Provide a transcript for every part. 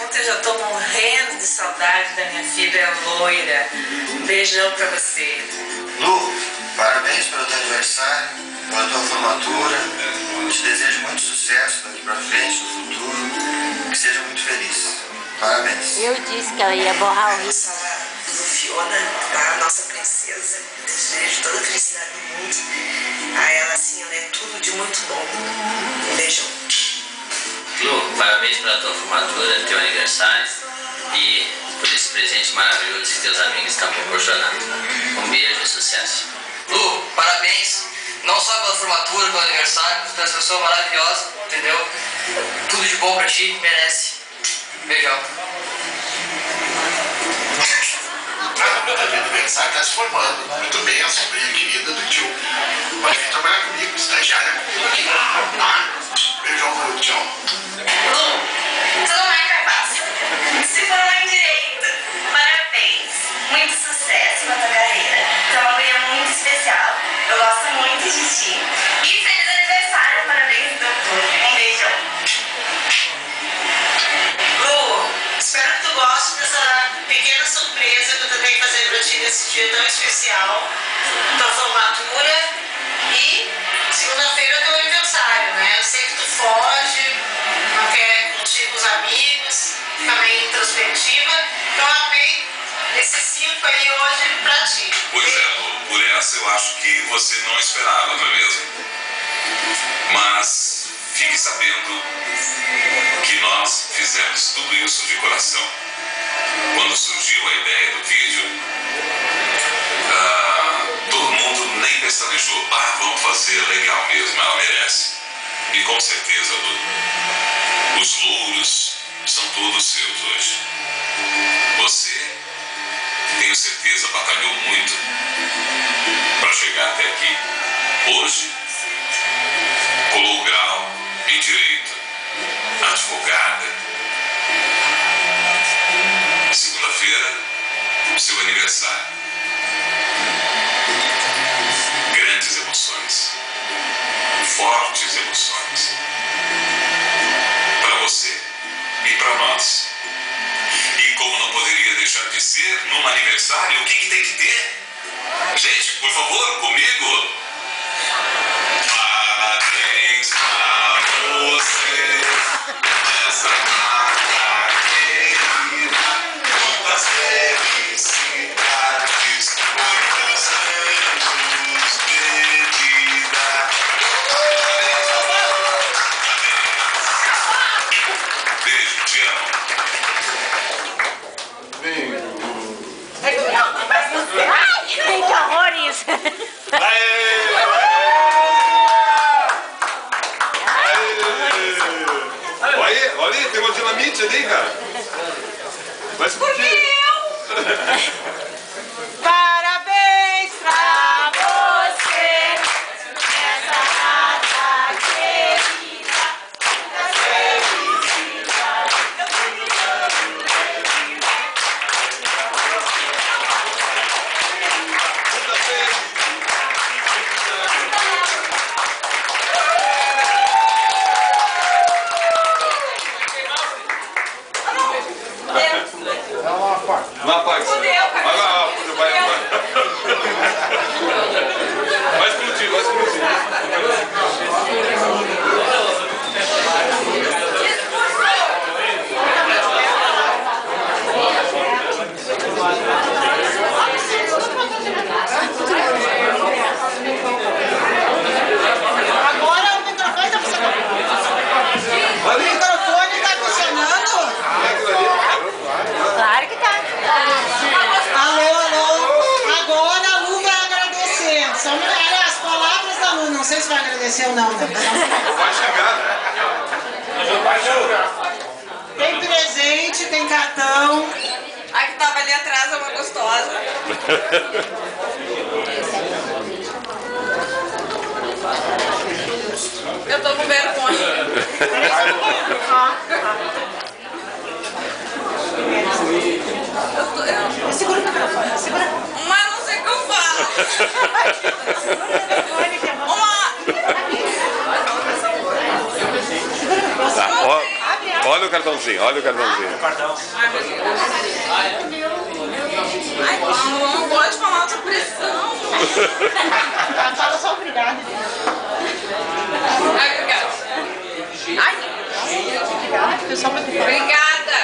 junto, eu já tô morrendo de saudade da minha filha loira. Um beijão pra você. Lu, parabéns pelo teu aniversário, pela tua formatura. Te desejo muito sucesso daqui pra frente, no futuro. Que seja muito feliz. Parabéns. Eu disse que ela ia borrar o risco. Falar do Fiona, a nossa princesa. Desejo toda a felicidade do mundo. A ela, assim, ela é tudo de muito bom. Um beijão. Lu, parabéns pela tua formatura, teu aniversário e por esse presente maravilhoso que teus amigos estão proporcionando. Um beijo e sucesso. Lu, parabéns, não só pela formatura, pelo aniversário, tu és uma pessoa maravilhosa, entendeu? Tudo de bom pra ti, merece. Beijão. Aniversário tá se formando. Muito bem, a sobrinha querida do tio. Pode vir trabalhar comigo, estagiária comigo aqui. Beijão pro tio. Lu, tudo mais capaz. Se formou em direito. Parabéns. Muito sucesso na tua carreira. Tu é uma mulher muito especial. Eu gosto muito de ti. E feliz aniversário. Parabéns, doutor. Um beijão. Lu, espero que tu goste dessa pequena surpresa que eu tentei fazer pra ti nesse dia tão especial. Tua formatura e segunda-feira é teu aniversário, né? Eu sei que tu foge, não quer curtir com os amigos, fica meio introspectiva. Então eu amei esses 5 aí hoje pra ti. Pois é, Lu, por essa eu acho que você não esperava, não é mesmo? Mas fique sabendo que nós fizemos tudo isso de coração. Quando surgiu a ideia do vídeo, todo mundo nem pestanejou. Vamos fazer, legal mesmo, ela merece. E com certeza, Lu, os louros são todos seus hoje. Você, tenho certeza, batalhou muito para chegar até aqui. Hoje, colou o grau em direito, advogada. Segunda-feira, seu aniversário. Grandes emoções, fortes emoções. Para você e para nós. E como não poderia deixar de ser, num aniversário, o que tem que ter? Gente, por favor, comigo. Parabéns pra você nessa data querida. Muitas felicidades, muitos anos de vida. Beijo, te amo. Ai, que horror isso! Olha, tem uma dinamite ali, cara. Vai explodir. Parabéns pra você nessa data querida. Muitas felicidades. Não apaga. Vai explodir, vai explodir. Agora o microfone tá funcionando. O microfone tá funcionando? Claro que tá. Alô, alô. Agora a Lu vai agradecer. Olha as palavras da Lu. Não sei se vai agradecer ou não, né? Vai chegar. Tem presente, tem cartão. A que tava ali atrás é uma gostosa. Eu tô com vergonha. Segura o microfone, segura. Mas não sei o que eu faço. Segura o microfone que é bom. Uma... Olha o cartãozinho, olha o cartãozinho. Ai, não pode falar outra pressão. Fala só obrigada. Ai, obrigada. Ai, obrigada.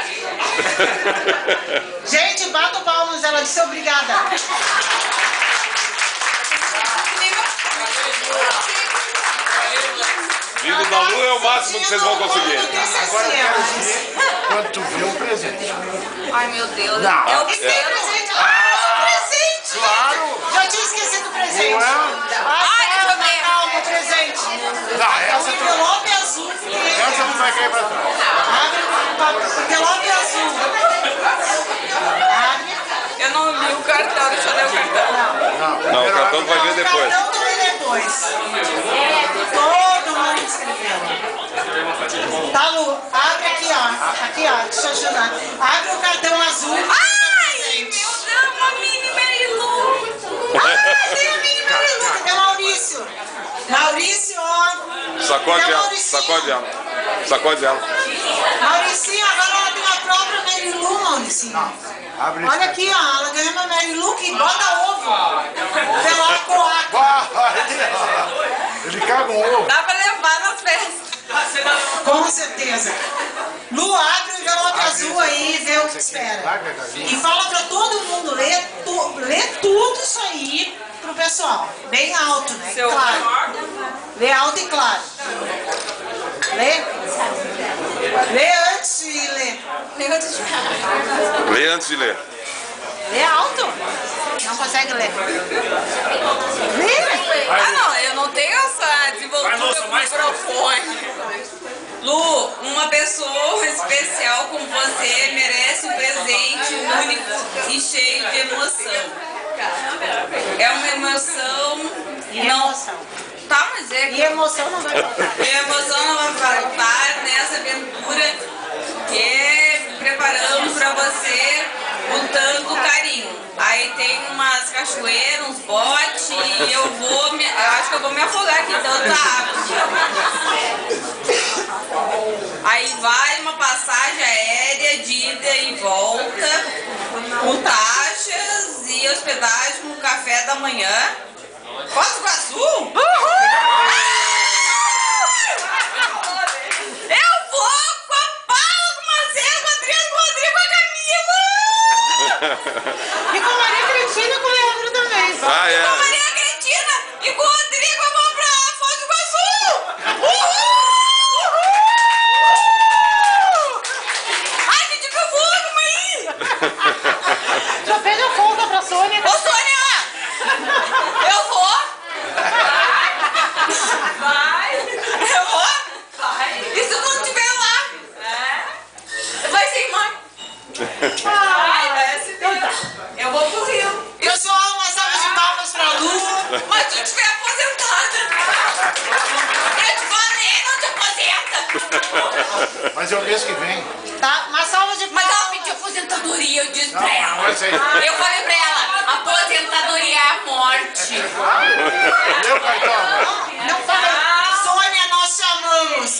Gente, bata palmas, ela disse obrigada. Vindo da lua é o máximo que vocês vão conseguir. Agora eu quero ver quando tu vê o presente. Ai, meu Deus. Não. Eu Esse é o presente. Ah, o presente! Claro. Já tinha esquecido do presente. Ué? Calma, o presente. Não, O essa envelope azul. tu vai cair pra trás. Abre o envelope azul. Abre. Eu não li o cartão, deixa eu ler o cartão. Não, o cartão vai ver depois. O cartão também depois. Todo mundo escreveu. Tá, Lu? Abre aqui, ó. Aqui, ó. Deixa eu ajudar. Abre o cartão azul. Ai, meu Deus, uma mini Marilu. Ai, tem a mini Marilu. É Maurício. Maurício, ó. Sacode É ela, Mauricinho. sacode ela. Sacode ela. Mauricinho, agora ela tem a própria Marilu, Mauricinho. Abre Olha aqui, ó. Ela ganhou uma Marilu que bota ovo. Pela coaca. Ele caga um ovo. Dá pra levar nas festas. Com certeza. Lu, abre o envelope azul aí e vê o que espera. E fala pra todo mundo, lê tudo isso aí pro pessoal. Bem alto, né? Seu Claro. Lê alto e claro. Lê? Lê antes de ler. Lê antes de ler. Lê alto. Não consegue ler. Lê. Ah, não, eu não tenho essa desenvoltura com o microfone. Lu, uma pessoa especial como você merece um presente único e cheio de emoção. É uma emoção. E emoção. Tá, mas é E que. emoção não vai faltar. E a emoção não vai faltar nessa aventura que preparamos pra você com tanto carinho. Aí tem umas cachoeiras, uns botes e eu acho que eu vou me afogar aqui, tanta água. Aí vai uma passagem aérea de ida e volta, com taxas e hospedagem no café da manhã. Foz do Iguaçu? Eu vou com a Paula, com o Marcelo, com a Adriana, com o Rodrigo, com a Camila! E com a Maria Cristina e com o Leandro também. Ah, Com a é. Maria Cristina e com o Rodrigo, eu vou pra Foz do Iguaçu! Uhul! Ai, me divulga, mãe! Já pede a conta pra Sônia. Ô, Sônia! Eu vou! Vai! Eu vou! Vai! E se eu não estiver lá? Vai sem mãe! Vai, desce. Eu vou pro Rio. Pessoal, uma salva de palmas pra Lu. Mas tu estiver aposentada! Eu te falei, não te aposenta! Mas é o mês que vem. Tá? Uma salva de Mas palmas. ela pediu aposentadoria, eu disse Não, pra ela. mas aí. Eu falei pra ela, aposentadoria é a morte. Lê o cartão. Não falei. Sônia, nós chamamos.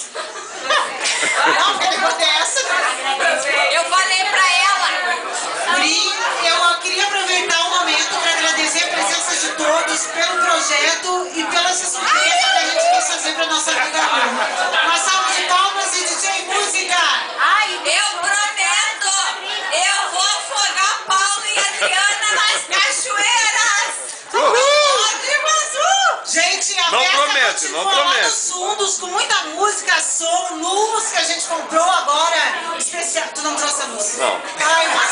Não, que negócio dessa? Eu falei pra ela. Guri, eu queria aproveitar o momento para agradecer a presença de todos pelo projeto e pela essa surpresa que a gente quis fazer para nossa amiga Lu. Uma salva de palmas e DJ Música. Eu prometo, eu vou afogar Paulo e Adriana nas cachoeiras. Gente, a Não festa promete, continua não lá promete. nos fundos, com muita música, som, luz que a gente comprou agora. Especial. Tu não trouxe a luz? Não. Ai, uma